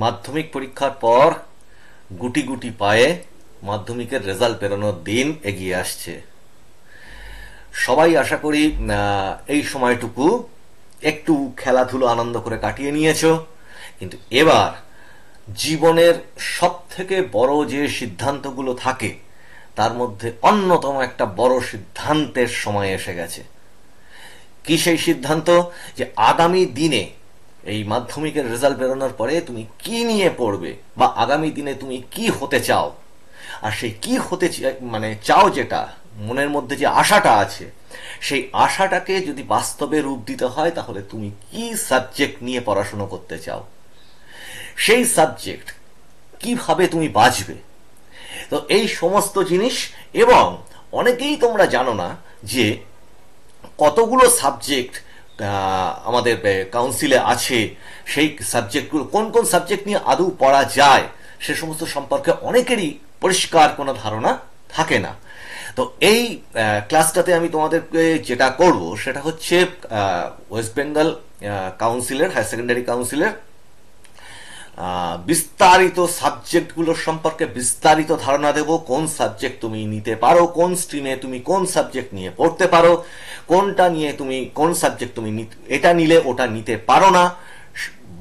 মাধ্যমিক পরীক্ষার পর গুটি গুটি পায়ে মাধ্যমিকের রেজাল্ট বেরোনোর দিন এগিয়ে আসছে। সবাই আশা করি এই সময়টুকু একটু খেলাধুলো আনন্দ করে কাটিয়ে নিয়েছো। কিন্তু এবার জীবনের সব থেকে বড় যে সিদ্ধান্তগুলো থাকে তার মধ্যে অন্যতম একটা বড় সিদ্ধান্তের সময় এসে গেছে। কি সেই সিদ্ধান্ত? যে আগামী দিনে এই মাধ্যমিকের রেজাল্ট বেরোনোর পরে তুমি কি নিয়ে পড়বে, বা আগামী দিনে তুমি কি হতে চাও। আর সেই কি হতে মানে চাও, যেটা মনের মধ্যে যে আশাটা আছে, সেই আশাটাকে যদি বাস্তবে রূপ দিতে হয় তাহলে তুমি কি সাবজেক্ট নিয়ে পড়াশোনা করতে চাও, সেই সাবজেক্ট কিভাবে তুমি বাঁচবে। তো এই সমস্ত জিনিস, এবং অনেকেই তোমরা জানো না যে কতগুলো সাবজেক্ট আমাদের কাউন্সিলে আছে। সেই সাবজেক্টগুলো কোন কোন সাবজেক্ট নিয়ে আদৌ পড়া যায় সে সমস্ত সম্পর্কে অনেকেরই পরিষ্কার কোনো ধারণা থাকে না। তো এই ক্লাসটাতে আমি তোমাদেরকে যেটা করব সেটা হচ্ছে ওয়েস্ট বেঙ্গল কাউন্সিলের, হায়ার সেকেন্ডারি কাউন্সিলের বিস্তারিত সাবজেক্টগুলোর সম্পর্কে বিস্তারিত ধারণা দেব। কোন সাবজেক্ট তুমি নিতে পারো, কোন স্ট্রিমে তুমি কোন সাবজেক্ট নিয়ে পড়তে পারো, কোনটা নিয়ে তুমি কোন সাবজেক্ট তুমি এটা নিলে ওটা নিতে পারো না,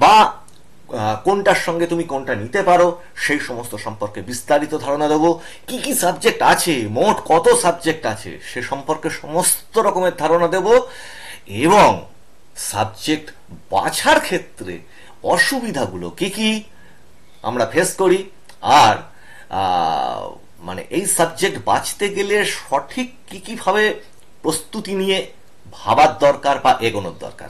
বা কোনটার সঙ্গে তুমি কোনটা নিতে পারো সেই সমস্ত সম্পর্কে বিস্তারিত ধারণা দেবো। কি কি সাবজেক্ট আছে, মোট কত সাবজেক্ট আছে সে সম্পর্কে সমস্ত রকমের ধারণা দেব, এবং সাবজেক্ট বাছার ক্ষেত্রে অসুবিধাগুলো কি কি আমরা ফেস করি, আর মানে এই সাবজেক্ট বাঁচতে গেলে সঠিক কি কিভাবে প্রস্তুতি নিয়ে ভাবার দরকার বা এগোনোর দরকার,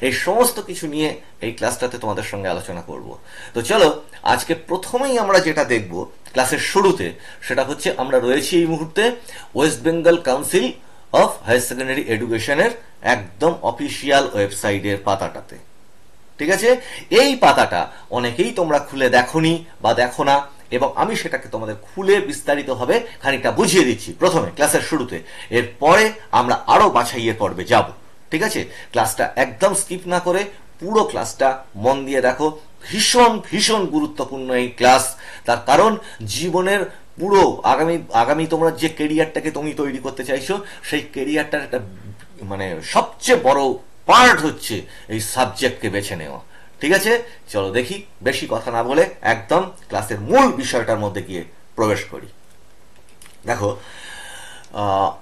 এই সমস্ত কিছু নিয়ে এই ক্লাসটাতে তোমাদের সঙ্গে আলোচনা করব। তো চলো, আজকে প্রথমেই আমরা যেটা দেখব ক্লাসের শুরুতে, সেটা হচ্ছে আমরা রয়েছি এই মুহূর্তে West Bengal Council of Higher Secondary এডুকেশনের একদম অফিসিয়াল ওয়েবসাইটের পাতাটাতে। ঠিক আছে, এই পাতাটা অনেকেই তোমরা খুলে দেখোনি বা দেখো না, এবং আমি সেটাকে তোমাদের খুলে বিস্তারিতভাবে খানিকটা বুঝিয়ে দিচ্ছি প্রথমে ক্লাসের শুরুতে। এরপরে আমরা আরো বাছাইয়ের পর্বে যাব। ঠিক আছে, ক্লাসটা একদম স্কিপ না করে পুরো ক্লাসটা মন দিয়ে দেখো। ভীষণ ভীষণ গুরুত্বপূর্ণ এই ক্লাস। তার কারণ জীবনের পুরো আগামী আগামী তোমরা যে কেরিয়ারটাকে তুমি তৈরি করতে চাইছো, সেই কেরিয়ারটার একটা মানে সবচেয়ে বড় পার্ট হচ্ছে এই সাবজেক্টকে বেছে নেওয়া। ঠিক আছে, চলো দেখি বেশি কথা না বলে একদম ক্লাসের মূল বিষয়টার মধ্যে গিয়ে প্রবেশ করি। দেখো,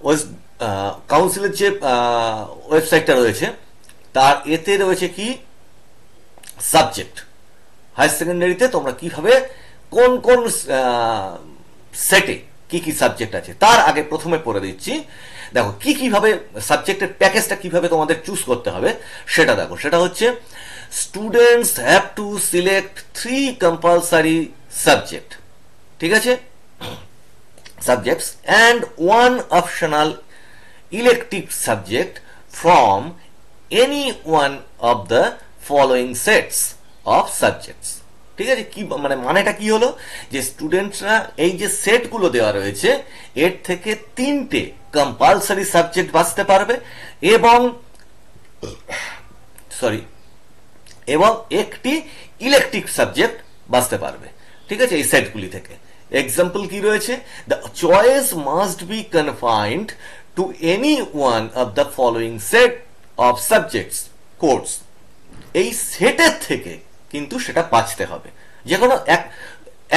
ওয়েস্ট কাউন্সিলের যে ওয়েবসাইটটা রয়েছে তার এতে রয়েছে কি সাবজেক্ট। হায়ার সেকেন্ডারিতে তোমরা কিভাবে কোন কোন সেটে কি কি সাবজেক্ট আছে, তার আগে প্রথমে পড়ে দিচ্ছি। দেখো কি কিভাবে সাবজেক্টের প্যাকেজটা কিভাবে তোমাদের চুজ করতে হবে সেটা দেখো। সেটা হচ্ছে students have to select 3 compulsory subject. ঠিক আছে, subjects and one optional elective subject from any one of the following sets of subjects. ঠিক আছে, কি মানেটা কি হলো, যে স্টুডেন্টরা এই যে সেটগুলো দেওয়া রয়েছে এর থেকে 3টে কম্পালসারি সাবজেক্ট বাঁচতে পারবে, এবং এবং একটি ইলেকটিভ সাবজেক্ট বাঁচতে পারবে। ঠিক আছে, এই সেটগুলি থেকে এক্সাম্পল কি রয়েছে, the choice must be confined to any one of the following set of subjects course. এই সেটের থেকে কিন্তু সেটা বাঁচতে হবে। যে কোনো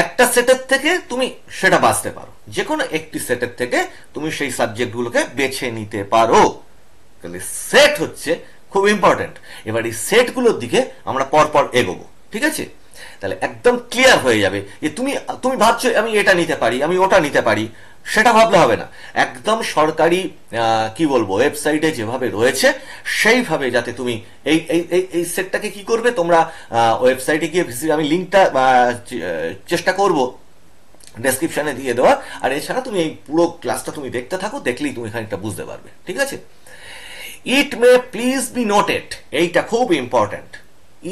একটা সেটের থেকে তুমি সেটা বাঁচতে পারো, যে কোনো একটি সেটের থেকে তুমি সেই সাবজেক্টগুলোকে বেছে নিতে পারো। তাহলে সেট হচ্ছে খুব ইম্পর্টেন্ট। এবার এই সেটগুলোর দিকে আমরা পরপর এগোবো। ঠিক আছে, তাহলে একদম ক্লিয়ার হয়ে যাবে যে তুমি তুমি ভাবছো আমি এটা নিতে পারি, আমি ওটা নিতে পারি, সেটা ভাবলে হবে না। একদম সরকারি কি বলবো ওয়েবসাইটে যেভাবে রয়েছে সেইভাবে যাতে তুমি এই এই সেটটাকে কি করবে, তোমরা ওয়েবসাইটে গিয়ে আমি লিঙ্কটা চেষ্টা করব ডেসক্রিপশনে দিয়ে দেওয়া। আর এছাড়া তুমি এই পুরো ক্লাসটা তুমি দেখতে থাকো, দেখলেই তুমি খানিকটা বুঝতে পারবে। ঠিক আছে, ইট মে প্লিজ বি নোটেড, এইটা খুব important.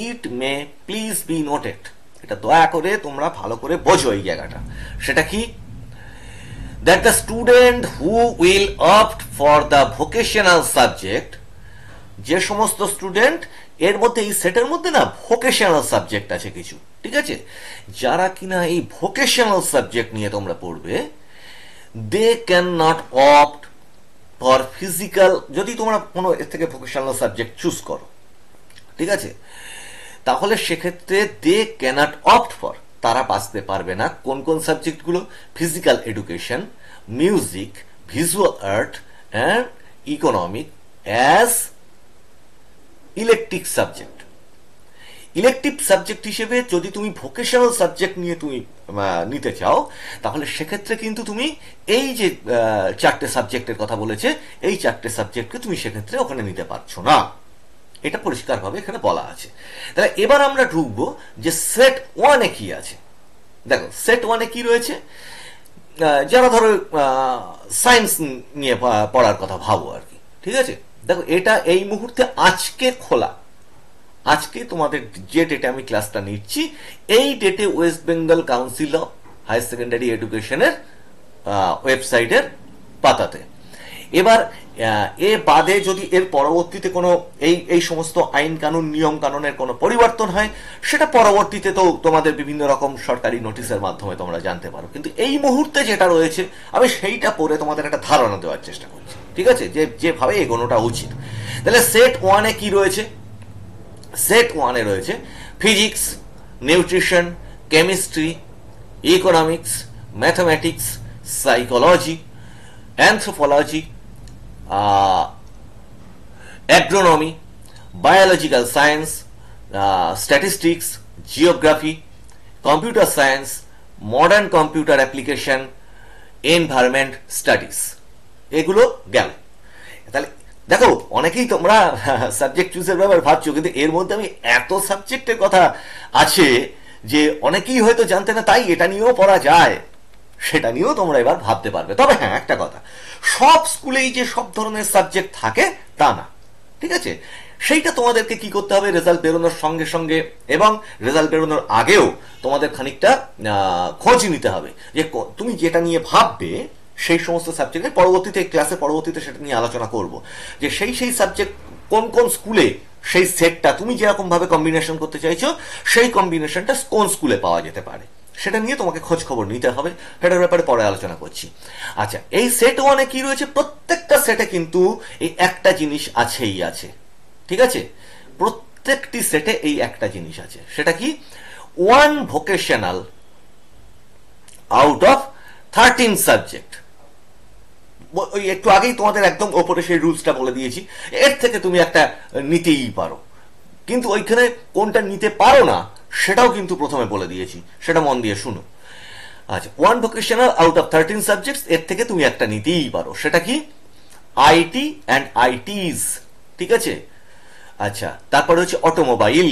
It May please be noted, এটা দয়া করে তোমরা ভালো করে বোঝো এই জায়গাটা। সেটা কি, that the student who will opt for the vocational subject যে সমস্ত স্টুডেন্ট এর মধ্যে, এই সেটের মধ্যে না ভোকেশনাল সাবজেক্ট আছে কিছু, ঠিক আছে, যারা কিনা এই ভোকেশনাল সাবজেক্ট নিয়ে তোমরা পড়বে, they can not opt for physical, যদি তোমরা কোনো এর থেকে ভোকেশনাল সাবজেক্ট চুজ করো, ঠিক আছে, তাহলে সেক্ষেত্রে দে ক্যানট অপ্ট ফর, তারা বাঁচতে পারবে না কোন কোন সাবজেক্টগুলো, physical education, music, visual art and economic as elective subject. Elective subject হিসেবে যদি তুমি ভোকেশনাল সাবজেক্ট নিয়ে তুমি নিতে চাও, তাহলে সেক্ষেত্রে কিন্তু তুমি এই যে চারটে সাবজেক্টের কথা বলেছে, এই চারটে সাবজেক্টকে তুমি সেক্ষেত্রে ওখানে নিতে পারছো না, এটা পরিষ্কারভাবে এখানে বলা আছে। তাহলে এবার আমরা ঢুকবো যে সেট ওয়ানে কি আছে। দেখো সেট ওয়ানে কি রয়েছে, যারা ধরো সায়েন্স নিয়ে পড়ার কথা ভাবো আর কি, ঠিক আছে, দেখো এটা এই মুহূর্তে আজকে খোলা, আজকে তোমাদের যে ডেটে আমি ক্লাসটা নিচ্ছি, এই ডেটে West Bengal Council of Higher Secondary এডুকেশনের ওয়েবসাইটের পাতাতে। এবার এ বাদে যদি এর পরবর্তীতে কোনো এই সমস্ত আইন কানুন নিয়ম কানুনের কোনো পরিবর্তন হয়, সেটা পরবর্তীতে তো তোমাদের বিভিন্ন রকম সরকারি নোটিশের মাধ্যমে তোমরা জানতে পারো, কিন্তু এই মুহূর্তে যেটা রয়েছে আমি সেইটা পড়ে তোমাদের একটা ধারণা দেওয়ার চেষ্টা করছি, ঠিক আছে, যে যেভাবে এগোনোটা উচিত। তাহলে সেট ওয়ানে কি রয়েছে, সেট ওয়ানে রয়েছে physics, nutrition, chemistry, economics, mathematics, psychology, anthropology, agronomy, biological science, statistics, geography, computer science, modern computer application, environment studies, এগুলো গেল। তাহলে দেখো অনেকেই তোমরা সাবজেক্ট চুজের ব্যাপারে ভাবছো, কিন্তু এর মধ্যে আমি এত সাবজেক্টের কথা আছে যে অনেকেই হয়তো জানতে না, তাই এটা নিয়েও পড়া যায়, সেটা নিয়েও তোমরা এবার ভাবতে পারবে। তবে হ্যাঁ একটা কথা, সব স্কুলেই যে সব ধরনের সাবজেক্ট থাকে তা না, ঠিক আছে, সেইটা তোমাদেরকে কি করতে হবে, রেজাল্ট বেরোনোর সঙ্গে সঙ্গে এবং রেজাল্ট বেরোনোর আগেও তোমাদের খানিকটা খোঁজ নিতে হবে যে তুমি যেটা নিয়ে ভাববে সেই সমস্ত সাবজেক্টে পরবর্তীতে ক্লাসে পরবর্তীতে সেটা নিয়ে আলোচনা করব, যে সেই সাবজেক্ট কোন কোন স্কুলে সেই সেটটা তুমি যেরকম ভাবে কম্বিনেশন করতে চাইছো, সেই কম্বিনেশনটা কোন স্কুলে পাওয়া যেতে পারে, সেটা নিয়ে তোমাকে খোঁজ খবর নিতে হবে, সেটার ব্যাপারে পরে আলোচনা করছি। আচ্ছা, এই সেট ওয়ানে কি রয়েছে, প্রত্যেকটা সেটে কিন্তু এই একটা জিনিস আছেই আছে, ঠিক আছে, প্রত্যেকটি সেটে এই একটা জিনিস আছে, সেটা কি, one vocational out of 13 subject. ওই একটু আগেই তোমাদের একদম ওপরে সেই রুলসটা বলে দিয়েছি, এর থেকে তুমি একটা নিতেই পারো, কিন্তু ওইখানে কোনটা নিতে পারো না সেটাও কিন্তু প্রথমে বলে দিয়েছি, সেটা মন দিয়ে শুনো। আচ্ছা, one vocational out of 13 subjects, এর থেকে তুমি একটা নিতেই পারো, সেটা কি, আইটি অ্যান্ড আইটিজ, ঠিক আছে। আচ্ছা, তারপরে হচ্ছে automobile,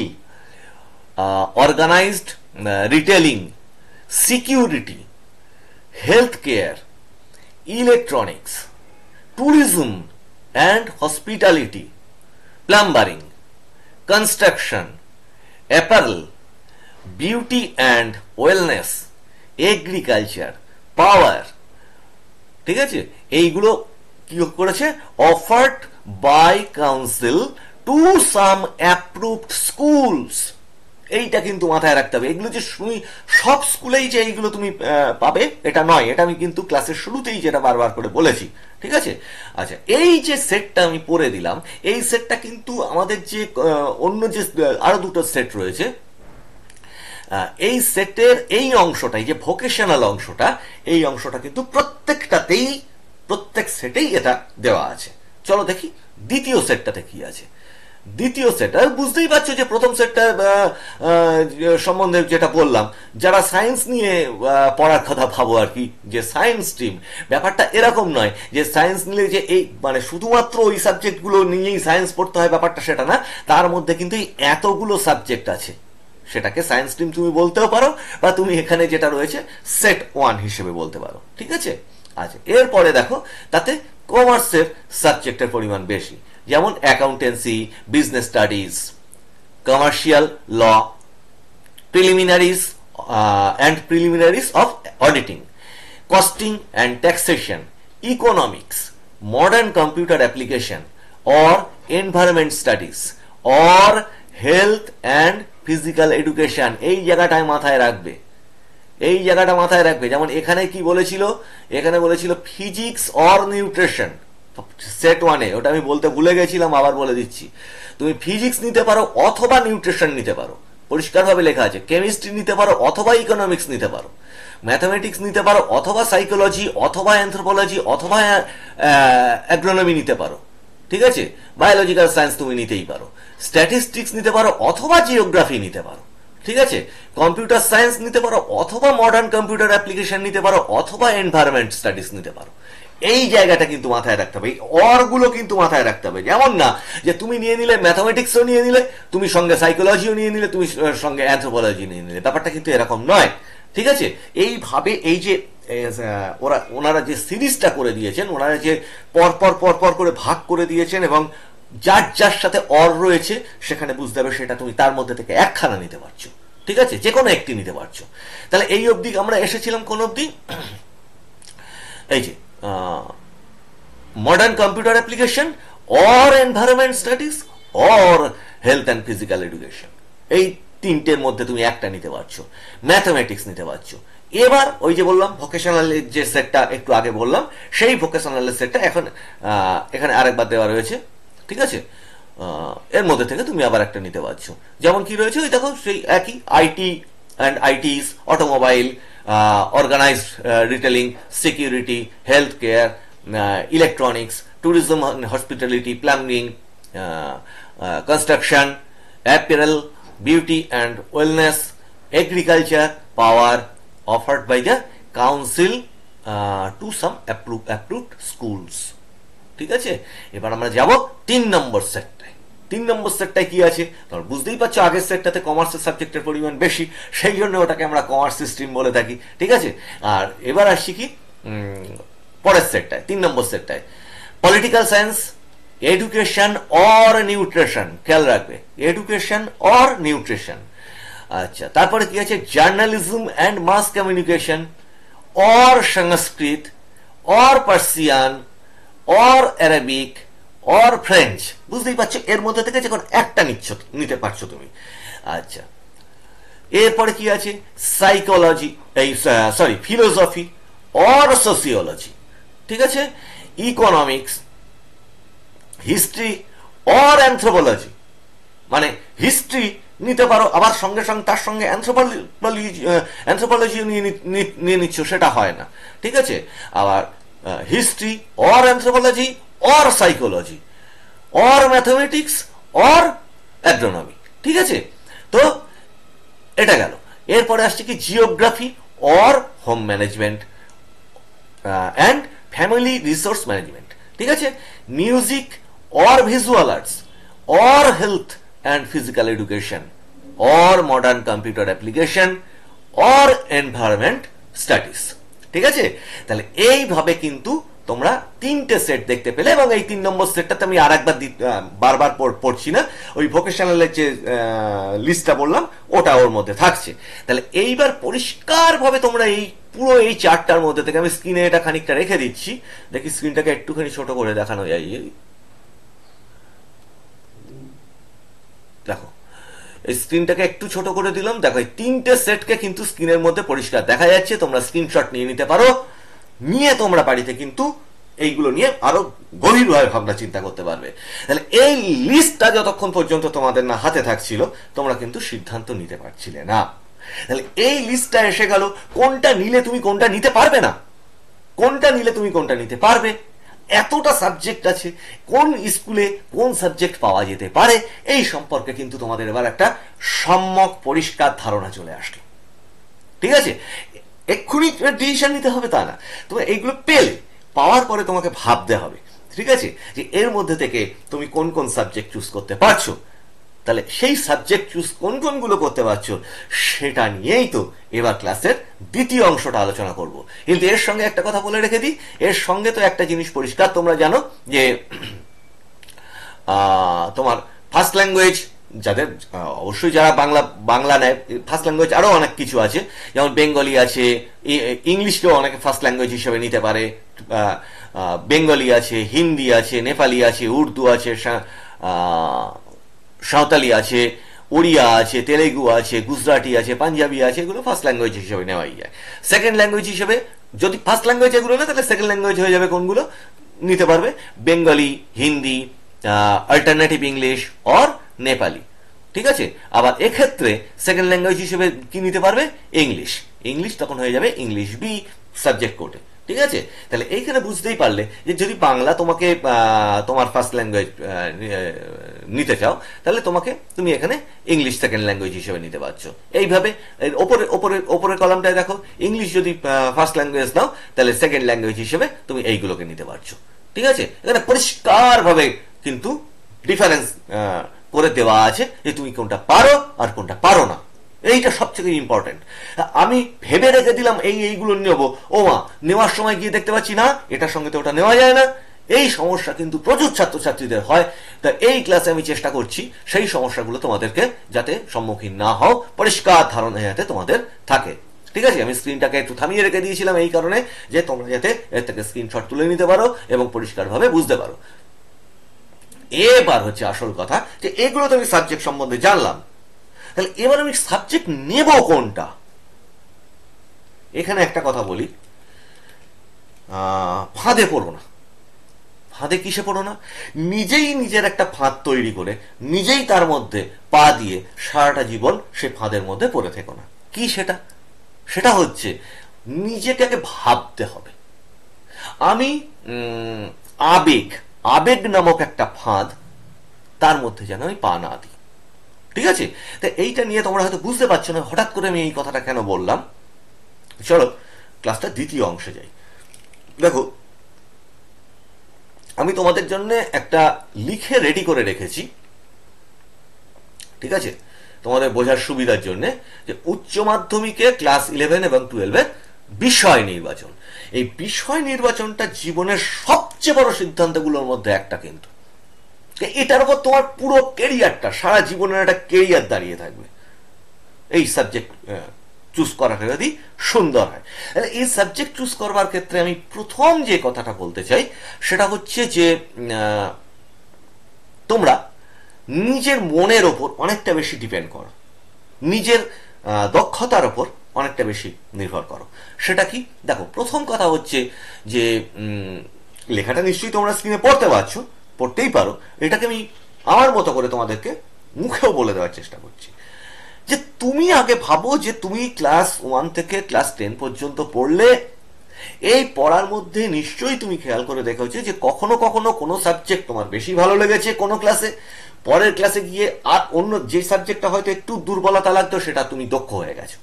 organised retailing, security, health care, electronics, tourism and hospitality, plumbing, construction, apparel, beauty and wellness, agriculture, power, ঠিক আছে, এইগুলো কি করেছে, offered by council to some approved schools. এইটা কিন্তু মাথায় রাখতে হবে, এগুলো যে সব স্কুলেই যে এইগুলো তুমি পাবে এটা নয়, এটা আমি কিন্তু ক্লাসের শুরুতেই যেটা বারবার করে বলেছি, ঠিক আছে। আচ্ছা, এই যে সেটটা আমি পড়ে দিলাম, এই সেটটা কিন্তু আমাদের যে অন্য যে আরো দুটো সেট রয়েছে, এই সেটের এই অংশটাই যে ভোকেশনাল অংশটা, এই অংশটা কিন্তু প্রত্যেকটাতেই, প্রত্যেক সেটেই এটা দেওয়া আছে। চলো দেখি দ্বিতীয় সেটটাতে কি আছে। দ্বিতীয় সেট, বুঝতেই পারছো যে প্রথম সেটটা সম্বন্ধে যেটা বললাম, যারা সায়েন্স নিয়ে পড়ার কথা ভাবো আর কি, যে সায়েন্স স্ট্রিম, ব্যাপারটা এরকম নয় যে সায়েন্স নিলে যে এই মানে শুধুমাত্র ওই সাবজেক্টগুলো নিয়েই সায়েন্স পড়তে হয়, ব্যাপারটা সেটা না, তার মধ্যে কিন্তু এতগুলো সাবজেক্ট আছে, সেটাকে সায়েন্স স্ট্রিম তুমি বলতেও পারো, বা তুমি এখানে যেটা রয়েছে সেট ওয়ান হিসেবে বলতে পারো, ঠিক আছে। আচ্ছা, এরপরে দেখো তাতে কমার্সের সাবজেক্টের পরিমাণ বেশি, যেমন accountancy, business studies, commercial law, preliminaries and preliminaries of auditing, costing and taxation, economics, modern computer application, or environment studies or health and physical education। এই জায়গাটায় মাথায় রাখবে, এই জায়গাটা মাথায় রাখবে। যেমন এখানে কি বলেছিল, এখানে বলেছিল ফিজিক্স অর নিউট্রিশন সেট ওয়ানে, ওটা আমি বলতে ভুলে গেছিলাম, আবার বলে দিচ্ছি। তুমি ফিজিক্স নিতে পারো অথবা নিউট্রিশন নিতে পারো, পরিষ্কারভাবে লেখা আছে। কেমিস্ট্রি নিতে পারো অথবা ইকোনমিক্স নিতে পারো, ম্যাথামেটিক্স নিতে পারো অথবা সাইকোলজি অথবা অ্যানথ্রোপোলজি অথবা অ্যাগ্রোনমি নিতে পারো, ঠিক আছে। বায়োলজিক্যাল সায়েন্স তুমি নিতেই পারো, স্ট্যাটিস্টিক্স নিতে পারো অথবা জিওগ্রাফি নিতে পারো, ঠিক আছে। কম্পিউটার সায়েন্স নিতে পারো অথবা মডার্ন কম্পিউটার অ্যাপ্লিকেশন নিতে পারো অথবা এনভায়রনমেন্ট স্টাডিজ নিতে পারো। এই জায়গাটা কিন্তু মাথায় রাখতে হবে, এই অরগুলো কিন্তু মাথায় রাখতে হবে। যেমন না যে তুমি নিয়ে নিলে ম্যাথামেটিক্সও নিয়ে নিলে, তুমি সঙ্গে সাইকোলজিও নিয়ে নিলে, তুমি সঙ্গে অ্যানথ্রোপোলজি নিয়ে নিলে, ব্যাপারটা কিন্তু এরকম নয়, ঠিক আছে। এইভাবে এই যে ওনারা যে সিরিজটা করে দিয়েছেন, ওনারা যে পরপর পরপর করে ভাগ করে দিয়েছেন এবং যার যার সাথে অর রয়েছে সেখানে বুঝতে হবে সেটা তুমি তার মধ্যে থেকে একখানা নিতে পারছো, ঠিক আছে, যে কোনো একটি নিতে পারছো। তাহলে এই অবধি আমরা এসেছিলাম কোন অবধি, এই যে modern computer application or environment studies or health and physical education, এই তিনটের মধ্যে তুমি একটা নিতে পারছো, ম্যাথমেটিক্স নিতে পারছো। এবার ওই যে বললাম ভোকেশনাল যে সেটটা একটু আগে বললাম, সেই ভোকেশনাল সেটটা এখন এখানে আরেকবার দেওয়া রয়েছে, ঠিক আছে। এর মধ্যে থেকে তুমি আবার একটা নিতে পারছো। যেমন কি রয়েছে ওই দেখো, সেই একই IT and ITES, automobile, organised retailing, security, health care, electronics, tourism, hospitality, plumbing, construction, apparel, beauty and wellness, agriculture, power offered by the council to some approved schools, ঠিক আছে। এবার আমরা যাব 3 নম্বর সেটটায়। 3 নম্বর সেটটায় কি আছে তোমরা বুঝতেই পারছো, আগের সেটটাতে কমার্সের সাবজেক্টের পরিমাণ বেশি, সেই জন্য ওটাকে আমরা কমার্স স্ট্রিম বলে থাকি, ঠিক আছে। আর এবার আসছি কি পরের সেটটায়, 3 নম্বর সেটটায়, political science, education or nutrition, খেয়াল রাখবে, এডুকেশন অর নিউট্রিশন। আচ্ছা, তারপরে কি আছে, journalism and mass communication or Sanskrit or Persian or Arabic or French. বুঝতেই পারছো, এর মধ্যে থেকে যখন একটা নিতে পারছো তুমি। আচ্ছা, এরপরে কি আছে, সাইকোলজি, এই সরি ফিলোসফি অর সোসিওলজি, ঠিক আছে, ইকোনমিক্স, হিস্ট্রি অর অ্যানথ্রোপোলজি, মানে হিস্ট্রি নিতে পারো, আবার সঙ্গে সঙ্গে তার সঙ্গে অ্যানথ্রোপোলজি নিয়ে নিচ্ছ, সেটা হয় না, ঠিক আছে। আবার history or anthropology or psychology or mathematics or agronomy, ঠিক আছে। তো এটা গেল। এরপরে আসছে কি, geography or home management and family resource management, ঠিক আছে, music or visual arts or health and physical education or modern computer application or environment studies, ঠিক আছে। তাহলে এইভাবে কিন্তু তোমরা তিনটে সেট দেখতে পেলে, এবং এই 3 নম্বর সেটটাতে আমি আর একবার বারবার পড়ছি না, ওই ভোকেশনালের যে লিস্টটা বললাম ওটা ওর মধ্যে থাকছে। তাহলে এইবার পরিষ্কারভাবে তোমরা এই পুরো এই চার্টটার মধ্যে থেকে, আমি স্ক্রিনে এটা খানিকটা রেখে দিচ্ছি, দেখি স্ক্রিনটাকে একটুখানি ছোট করে দেখানো যায়। দেখো, এই স্ক্রিনটাকে একটু ছোট করে দিলাম, দেখো এই তিনটে সেটকে কিন্তু স্ক্রিনের মধ্যে পরিষ্কার দেখা যাচ্ছে। তোমরা স্ক্রিনশট নিয়ে নিতে পারো, নিয়ে তোমরা বাড়িতে কিন্তু এইগুলো নিয়ে আরো গভীরভাবে ভাবনা চিন্তা করতে পারবে। তাহলে এই লিস্টটা যতক্ষণ পর্যন্ত তোমাদের না হাতে থাকছিল, তোমরা কিন্তু সিদ্ধান্ত নিতে পারছিলে না। তাহলে এই লিস্টটা এসে গেল, কোনটা নিলে তুমি কোনটা নিতে পারবে না, কোনটা নিলে তুমি কোনটা নিতে পারবে, এতটা সাবজেক্ট আছে, কোন স্কুলে কোন সাবজেক্ট পাওয়া যেতে পারে, এই সম্পর্কে কিন্তু তোমাদের এবার একটা সম্যক পরিষ্কার ধারণা চলে আসলো, ঠিক আছে। এক্ষুনি ডিসিশন নিতে হবে তা না, তুমি এইগুলো পাওয়ার পরে তোমাকে ভাবতে হবে, ঠিক আছে, যে এর মধ্যে থেকে তুমি কোন কোন সাবজেক্ট চুজ করতে পারছো। তাহলে সেই সাবজেক্ট চুজ কোন কোনগুলো করতে পারছো সেটা নিয়েই তো এবার ক্লাসের দ্বিতীয় অংশটা আলোচনা করব। কিন্তু এর সঙ্গে একটা কথা বলে রেখে দিই, এর সঙ্গে তো একটা জিনিস পরিষ্কার তোমরা জানো যে তোমার ফার্স্ট ল্যাঙ্গুয়েজ যাদের, অবশ্যই যারা বাংলা নেয়, ফার্স্ট ল্যাঙ্গুয়েজ আরো অনেক কিছু আছে, যেমন বেঙ্গলি আছে, ইংলিশকেও অনেকে ফার্স্ট ল্যাঙ্গুয়েজ হিসেবে নিতে পারে, বেঙ্গলি আছে, হিন্দি আছে, নেপালি আছে, উর্দু আছে, সাঁওতালি আছে, ওড়িয়া আছে, তেলেগু আছে, গুজরাটি আছে, পাঞ্জাবি আছে, এগুলো ফার্স্ট ল্যাঙ্গুয়েজ হিসেবে নেওয়াই যায়। সেকেন্ড ল্যাঙ্গুয়েজ হিসেবে যদি ফার্স্ট ল্যাঙ্গুয়েজ এগুলো না, তাহলে সেকেন্ড ল্যাঙ্গুয়েজ হয়ে যাবে কোনগুলো নিতে পারবে, Bengali, Hindi, alternative English or Nepali. ঠিক আছে, আবার এক্ষেত্রে সেকেন্ড ল্যাঙ্গুয়েজ হিসেবে কি নিতে পারবে, ইংলিশ। ইংলিশ তখন হয়ে যাবে ইংলিশ বি সাবজেক্ট কোডে। ঠিক আছে, তাহলে এইখানে বুঝতেই পারলে যে যদি বাংলা তোমাকে তোমার ফার্স্ট ল্যাঙ্গুয়েজ নিতে চাও, তাহলে তুমি এখানে ইংলিশ সেকেন্ড ল্যাঙ্গুয়েজ হিসেবে নিতে পারছো। এইভাবে ওপরের কলামটায় দেখো, ইংলিশ যদি ফার্স্ট ল্যাঙ্গুয়েজ নাও, তাহলে সেকেন্ড ল্যাঙ্গুয়েজ হিসেবে তুমি এইগুলোকে নিতে পারছো। ঠিক আছে, এখানে পরিষ্কারভাবে কিন্তু ডিফারেন্স করে দেওয়া আছে যে তুমি কোনটা পারো আর কোনটা পারো না। এইটা সবথেকে ইম্পর্টেন্ট। আমি ভেবে রেখে দিলাম এইগুলো নেবো, ও মা, নেওয়ার সময় গিয়ে দেখতে পাচ্ছি না এটার সঙ্গে তো ওটা নেওয়া যায় না। এই সমস্যা কিন্তু প্রচুর ছাত্রছাত্রীদের হয়। তা এই ক্লাসে আমি চেষ্টা করছি সেই সমস্যাগুলো তোমাদেরকে যাতে সম্মুখীন না হও, পরিষ্কার ধারণা যাতে তোমাদের থাকে। ঠিক আছে, আমি স্ক্রিনটাকে একটু থামিয়ে রেখে দিয়েছিলাম এই কারণে যে তোমরা যাতে এর থেকে স্ক্রিনশট তুলে নিতে পারো এবং পরিষ্কারভাবে বুঝতে পারো। এবার হচ্ছে আসল কথা, যে এগুলো তো আমি সাবজেক্ট সম্বন্ধে জানলাম, তাহলে এবার আমি সাবজেক্ট নেব কোনটা। এখানে একটা কথা বলি, ফাঁদে পড়ো না। ফাঁদে কিসে পড়ো না, নিজেই নিজের একটা ফাঁদ তৈরি করে নিজেই তার মধ্যে পা দিয়ে সারাটা জীবন সে ফাঁদের মধ্যে পড়ে থেকো না। কি সেটা? সেটা হচ্ছে নিজেকে আগে ভাবতে হবে। আমি আবেগ আবেগ নামক একটা ফাঁদ, তার মধ্যে যেন আমি পা না দিই। ঠিক আছে, তো এইটা নিয়ে তোমরা হয়তো বুঝতে পারছো না হঠাৎ করে আমি এই কথাটা কেন বললাম। চলো ক্লাসটা দ্বিতীয় অংশে যাই। দেখো, আমি তোমাদের জন্য একটা লিখে রেডি করে রেখেছি, ঠিক আছে, তোমাদের বোঝার সুবিধার জন্য, যে উচ্চ মাধ্যমিকে ক্লাস 11 এবং 12 বিষয় নির্বাচন। এই বিষয় নির্বাচনটা জীবনের সবচেয়ে বড় সিদ্ধান্তগুলোর মধ্যে একটা, কিন্তু এটার উপর তোমার পুরো কেরিয়ারটা, সারা জীবনের একটা কেরিয়ার দাঁড়িয়ে থাকবে এই সাবজেক্ট চুজ করাটা যদি সুন্দর হয়। এই সাবজেক্ট চুজ করবার ক্ষেত্রে আমি প্রথম যে কথাটা বলতে চাই সেটা হচ্ছে যে তোমরা নিজের মনের ওপর অনেকটা বেশি ডিপেন্ড করো, নিজের দক্ষতার ওপর অনেকটা বেশি নির্ভর করো। সেটা কি? দেখো, প্রথম কথা হচ্ছে যে লেখাটা নিশ্চয়ই তোমরা স্ক্রিনে পড়তে পারছো, পড়তেই পারো। এটাকে আমি আমার মতো করে তোমাদেরকে মুখেও বলে দেওয়ার চেষ্টা করছি, যে তুমি আগে ভাবো যে তুমি ক্লাস 1 থেকে ক্লাস 10 পর্যন্ত পড়লে, এই পড়ার মধ্যে নিশ্চয়ই তুমি খেয়াল করে দেখেছো যে কখনো কখনো কোনো সাবজেক্ট তোমার বেশি ভালো লেগেছে কোনো ক্লাসে, পরের ক্লাসে গিয়ে আর অন্য যে সাবজেক্টটা হয়তো একটু দুর্বলতা লাগতো সেটা তুমি দক্ষ হয়ে গেছো।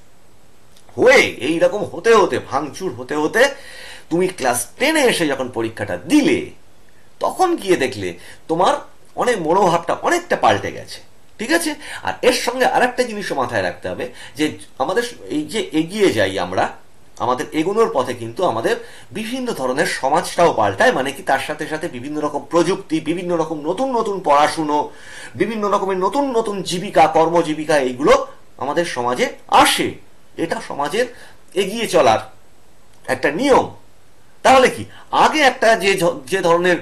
হয়ে এইরকম হতে হতে, ভাঙচুর হতে হতে তুমি ক্লাস 10-এ এসে যখন পরীক্ষাটা দিলে, তখন গিয়ে দেখলে তোমার অনেক মনোভাবটা অনেকটা পাল্টে গেছে। ঠিক আছে, আর এর সঙ্গে আরেকটা জিনিসও মাথায় রাখতে হবে, যে আমাদের এই যে এগিয়ে যাই আমরা, আমাদের এগোনোর পথে কিন্তু আমাদের বিভিন্ন ধরনের সমাজটাও পাল্টায়। মানে কি, তার সাথে সাথে বিভিন্ন রকম প্রযুক্তি, বিভিন্ন রকম নতুন নতুন পড়াশুনো, বিভিন্ন রকমের নতুন নতুন জীবিকা, কর্মজীবিকা, এইগুলো আমাদের সমাজে আসে। এটা সমাজের এগিয়ে চলার একটা নিয়ম। তাহলে কি, আগে একটা যে ধরনের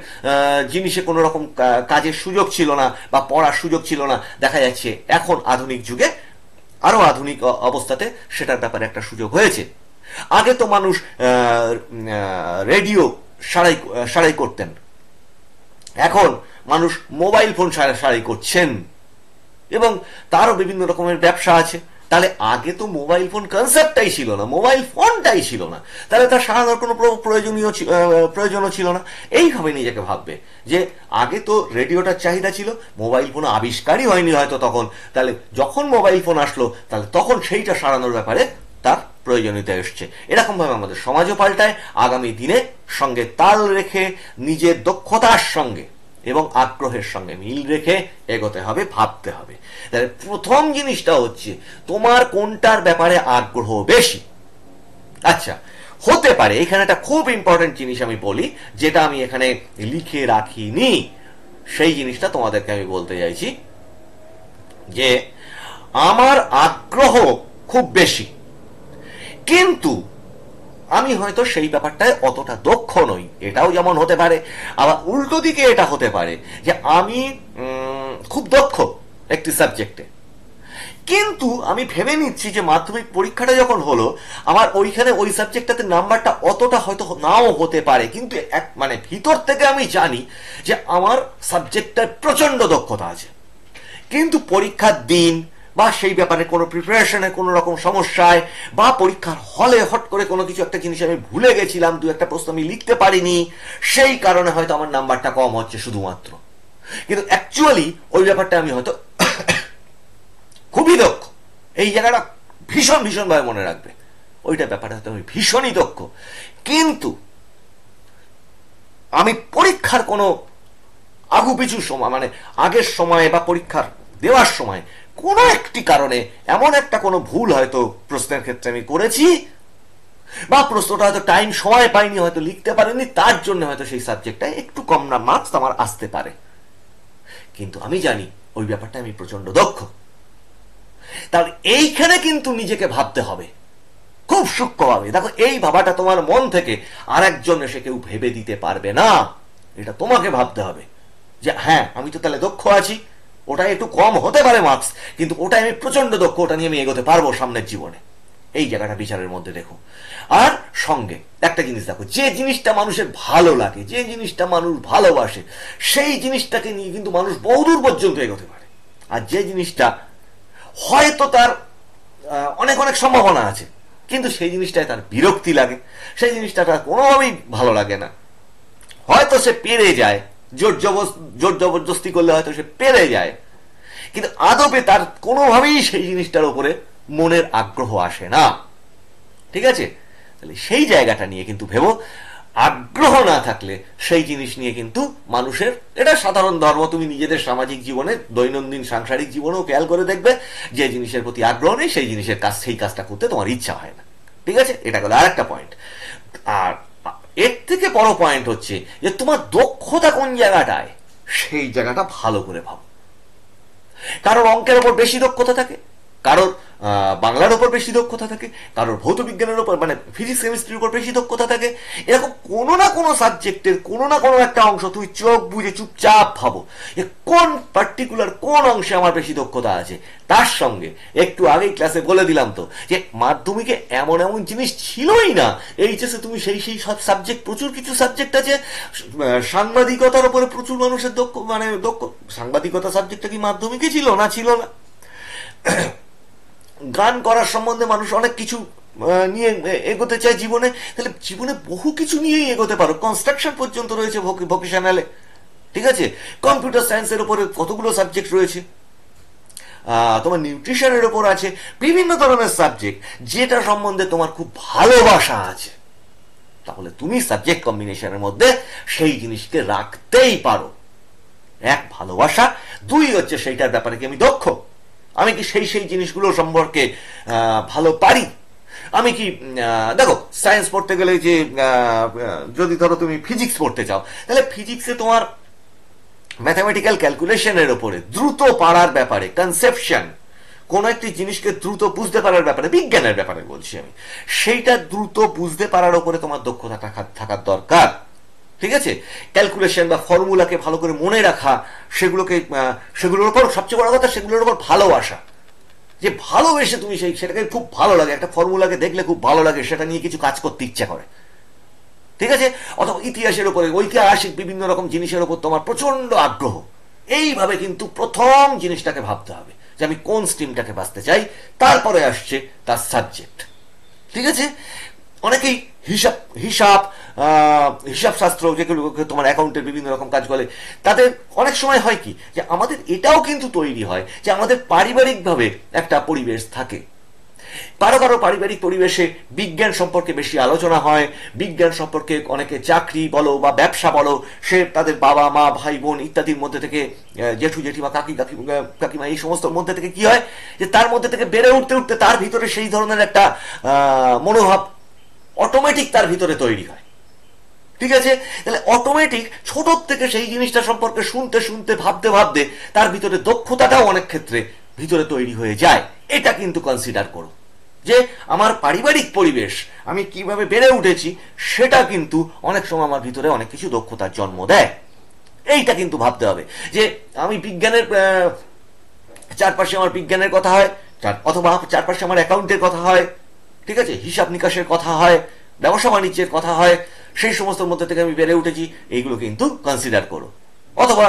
জিনিসে কোনো রকম কাজের সুযোগ ছিল না বা পড়ার সুযোগ ছিল না, দেখা যাচ্ছে এখন আধুনিক যুগে, আরো আধুনিক অবস্থাতে সেটার ব্যাপারে একটা সুযোগ হয়েছে। আগে তো মানুষ রেডিও সারাই করতেন, এখন মানুষ মোবাইল ফোন সারাই করছেন, এবং তারও বিভিন্ন রকমের ব্যবসা আছে। তাহলে আগে তো মোবাইল ফোন কনসেপ্টটাই ছিল না, মোবাইল ফোনটাই ছিল না, তাহলে তার সারানোর কোনো প্রয়োজনও ছিল না। এইভাবে নিজেকে ভাববে যে আগে তো রেডিওটার চাহিদা ছিল, মোবাইল ফোন আবিষ্কারই হয়নি হয়তো তখন, তাহলে যখন মোবাইল ফোন আসলো তাহলে তখন সেইটা সারানোর ব্যাপারে তার প্রয়োজনীয়তা এসছে। এরকম ভাবে আমাদের সমাজও পাল্টায়। আগামী দিনে সঙ্গে তাল রেখে, নিজের দক্ষতার সঙ্গে এবং আগ্রহের সঙ্গে মিল রেখে এগোতে হবে, ভাবতে হবে। তাহলে প্রথম জিনিসটা হচ্ছে তোমার কোনটার ব্যাপারে আগ্রহ বেশি। আচ্ছা, হতে পারে এখানে একটা খুব ইম্পর্টেন্ট জিনিস আমি বলি, যেটা আমি এখানে লিখে রাখিনি, সেই জিনিসটা তোমাদেরকে আমি বলতে চাইছি, যে আমার আগ্রহ খুব বেশি, কিন্তু আমি হয়তো সেই ব্যাপারটায় অতটা দক্ষ নই, এটাও যেমন হতে পারে। আবার উল্টো দিকে এটা হতে পারে যে আমি খুব দক্ষ একটি সাবজেক্টে, কিন্তু আমি ভেবে নিচ্ছি যে মাধ্যমিক পরীক্ষাটা যখন হলো আমার ওইখানে ওই সাবজেক্টটাতে নাম্বারটা অতটা হয়তো নাও হতে পারে, কিন্তু এক মানে ভিতর থেকে আমি জানি যে আমার সাবজেক্টটার প্রচন্ড দক্ষতা আছে। কিন্তু পরীক্ষার দিন বা সেই ব্যাপারে কোনো প্রিপারেশনে কোনো রকম সমস্যায় বা পরীক্ষার হলে হট করে কোনো কিছু একটা জিনিস আমি ভুলে গেছিলাম, দু একটা প্রশ্ন আমি লিখতে পারিনি, সেই কারণে হয়তো আমার নাম্বারটা কম হচ্ছে শুধুমাত্র। কিন্তু অ্যাকচুয়ালি ওই ব্যাপারটা আমি হয়তো খুবই দক্ষ। এই জায়গাটা ভীষণ ভীষণভাবে মনে রাখবে, ওইটা ব্যাপারটা হয়তো আমি ভীষণই দক্ষ, কিন্তু আমি পরীক্ষার কোনো আগু পিছু সময় মানে আগের সময় বা পরীক্ষার দেওয়ার সময় কোনো একটি কারণে এমন একটা কোনো ভুল হয়তো প্রশ্নের ক্ষেত্রে আমি করেছি, বা প্রশ্নটা হয়তো টাইম সময় পাইনি, হয়তো লিখতে পারিনি, তার জন্য হয়তো সেই সাবজেক্টটায় একটু কম না মার্কস আমার আসতে পারে। কিন্তু আমি জানি ওই ব্যাপারটা আমি প্রচন্ড দক্ষ। তাহলে এইখানে কিন্তু নিজেকে ভাবতে হবে খুব সূক্ষ্মভাবে। দেখো, এই ভাবাটা তোমার মন থেকে আর একজন এসে কেউ ভেবে দিতে পারবে না, এটা তোমাকে ভাবতে হবে যে হ্যাঁ আমি তো তাহলে দক্ষ আছি, ওটা একটু কম হতে পারে মার্কস, কিন্তু ওটা আমি প্রচন্ড দক্ষ, ওটা নিয়ে আমি এগোতে পারবো সামনের জীবনে। এই জায়গাটা বিচারের মধ্যে দেখো। আর সঙ্গে একটা জিনিস দেখো, যে জিনিসটা মানুষের ভালো লাগে, যে জিনিসটা মানুষ ভালোবাসে, সেই জিনিসটাকে নিয়ে কিন্তু মানুষ বহুদূর পর্যন্ত এগোতে পারে। আর যে জিনিসটা হয়তো তার অনেক অনেক সম্ভাবনা আছে, কিন্তু সেই জিনিসটায় তার বিরক্তি লাগে, সেই জিনিসটা তার কোনোভাবেই ভালো লাগে না, হয়তো সে পেরে যায়, জোর জবরদস্তি করলে হয়তো সে পেরে যায়, কিন্তু আদপে তার কোনোভাবেই সেই জিনিসটার উপরে মনের আগ্রহ আসে না। ঠিক আছে? তাহলে সেই জায়গাটা নিয়ে কিন্তু ভেবো, আগ্রহ না থাকলে সেই জিনিস নিয়ে কিন্তু মানুষের, এটা সাধারণ ধর্ম, তুমি নিজেদের সামাজিক জীবনে দৈনন্দিন সাংসারিক জীবনেও খেয়াল করে দেখবে, যে জিনিসের প্রতি আগ্রহ নেই সেই জিনিসের কাজ, সেই কাজটা করতে তোমার ইচ্ছা হয় না। ঠিক আছে? এটা গেল আরেকটা পয়েন্ট। আর এর থেকে বড় পয়েন্ট হচ্ছে যে তোমার দক্ষতা কোন জায়গাটায়, সেই জায়গাটা ভালো করে ভাবো। কারোর অঙ্কের ওপর বেশি দক্ষতা থাকে, কারোর বাংলার উপর বেশি দক্ষতা থাকে, কারোর ভৌত বিজ্ঞানের উপর মানে ফিজিক্স কেমিস্ট্রির উপর বেশি দক্ষতা থাকে। এরকম কোনো না কোনো সাবজেক্টের কোনো না কোনো একটা অংশ তুই চোখ বুঝে চুপচাপ ভাবো যে কোন পার্টিকুলার কোন অংশে আমার বেশি দক্ষতা আছে। তার সঙ্গে একটু আগেই ক্লাসে বলে দিলাম তো যে মাধ্যমিকে এমন এমন জিনিস ছিলই না, এইচএসে তুমি সেই সেই সব সাবজেক্ট, প্রচুর কিছু সাবজেক্ট আছে। সাংবাদিকতার উপরে প্রচুর মানুষের দক্ষ মানে দক্ষ, সাংবাদিকতা সাবজেক্টটা কি মাধ্যমিকে ছিল না? ছিল না। গান করার সম্বন্ধে মানুষ অনেক কিছু নিয়ে এগোতে চায় জীবনে, তাহলে জীবনে বহু কিছু নিয়েই এগোতে পারো, কনস্ট্রাকশন পর্যন্ত রয়েছে ভোকেশনালে। ঠিক আছে? কম্পিউটার সায়েন্সের উপরে কতগুলো সাবজেক্ট রয়েছে, তোমার নিউট্রিশনের উপর আছে, বিভিন্ন ধরনের সাবজেক্ট, যেটা সম্বন্ধে তোমার খুব ভালোবাসা আছে, তাহলে তুমি সাবজেক্ট কম্বিনেশনের মধ্যে সেই জিনিসকে রাখতেই পারো। এক, ভালোবাসা; দুই হচ্ছে সেইটার ব্যাপারে কি আমি দক্ষ, আমি কি সেই সেই জিনিসগুলো সম্পর্কে ভালো পারি, আমি কি দেখো সায়েন্স পড়তে গেলে যে যদি ধরো তুমি ফিজিক্স পড়তে চাও, তাহলে ফিজিক্সে তোমার ম্যাথামেটিক্যাল ক্যালকুলেশনের উপরে, দ্রুত পারার ব্যাপারে, কনসেপশন, কোন একটি জিনিসকে দ্রুত বুঝতে পারার ব্যাপারে, বিজ্ঞানের ব্যাপারে বলছি আমি, সেইটা দ্রুত বুঝতে পারার উপরে তোমার দক্ষতা থাকার দরকার। ঠিক আছে? ক্যালকুলেশন বা ফর্মুলাকে ভালো করে মনে রাখা, সেগুলোর উপর সবচেয়ে বড় কথা, সেগুলোর উপর ভালোবাসা, যে ভালোবেসে তুমি সেটাকে খুব ভালো লাগে, একটা ফর্মুলাকে দেখলে খুব ভালো লাগে, সেটা নিয়ে কিছু কাজ করতে ইচ্ছা করে। ঠিক আছে? অথবা ইতিহাসের উপরে, ঐতিহাসিক বিভিন্ন রকম জিনিসের উপর তোমার প্রচন্ড আগ্রহ। এইভাবে কিন্তু প্রথম জিনিসটাকে ভাবতে হবে যে আমি কোন স্ট্রিমটাকে বাঁচতে চাই, তারপরে আসছে তার সাবজেক্ট। ঠিক আছে? অনেকেই হিসাব শাস্ত্র, যেগুলো তোমার অ্যাকাউন্টের বিভিন্ন রকম কাজ বলে, তাদের অনেক সময় হয় কি যে আমাদের এটাও কিন্তু তৈরি হয় যে আমাদের পারিবারিকভাবে একটা পরিবেশ থাকে, কারো কারো পারিবারিক পরিবেশে বিজ্ঞান সম্পর্কে বেশি আলোচনা হয়, বিজ্ঞান সম্পর্কে অনেকে চাকরি বলো বা ব্যবসা বলো, সে তাদের বাবা মা ভাই বোন ইত্যাদির মধ্যে থেকে, জেঠু জেঠিমা কাকিমা এই সমস্ত মধ্যে থেকে কি হয় যে তার মধ্যে থেকে বেড়ে উঠতে উঠতে তার ভিতরে সেই ধরনের একটা মনোভাব অটোমেটিক তার ভিতরে তৈরি হয়। ঠিক আছে? তাহলে অটোমেটিক ছোট থেকে সেই জিনিসটা সম্পর্কে শুনতে শুনতে ভাবতে ভাবতে তার ভিতরে দক্ষতাটাও অনেক ক্ষেত্রে ভিতরে তৈরি হয়ে যায়। এটা কিন্তু কনসিডার করো। যে আমার পারিবারিক পরিবেশ, আমি কিভাবে বেড়ে উঠেছি, সেটা কিন্তু অনেক সময় আমার ভিতরে অনেক কিছু দক্ষতার জন্ম দেয়। এইটা কিন্তু ভাবতে হবে যে আমি বিজ্ঞানের চারপাশে আমার বিজ্ঞানের কথা হয়, অথবা চারপাশে আমার অ্যাকাউন্টের কথা হয়, ঠিক আছে, হিসাব নিকাশের কথা হয়, ব্যবসা বাণিজ্যের কথা হয়, সেই সমস্ত মধ্যে থেকে আমি বেড়ে উঠেছি, এইগুলো কিন্তু কনসিডার করো। অথবা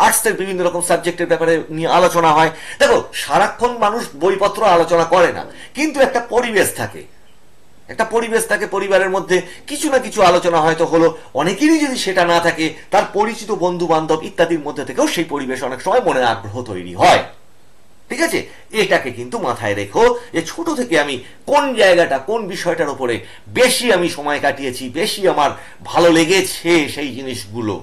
আর্টসের বিভিন্ন রকম সাবজেক্টের ব্যাপারে নিয়ে আলোচনা হয়। দেখো, সারাক্ষণ মানুষ বইপত্র আলোচনা করে না, কিন্তু একটা পরিবেশ থাকে, একটা পরিবেশ থাকে, পরিবারের মধ্যে কিছু না কিছু আলোচনা হয়তো হলো, অনেকেরই যদি সেটা না থাকে, তার পরিচিত বন্ধু বান্ধব ইত্যাদির মধ্যে থেকেও সেই পরিবেশ অনেক সময় মনে আগ্রহ তৈরি হয়। ঠিক আছে, এটাকে কিন্তু মাথায় রেখো যে ছোট থেকে আমি কোন জায়গাটা, কোন বিষয়টার উপরে বেশি আমি সময় কাটিয়েছি, বেশি আমার ভালো লেগেছে সেই জিনিসগুলো,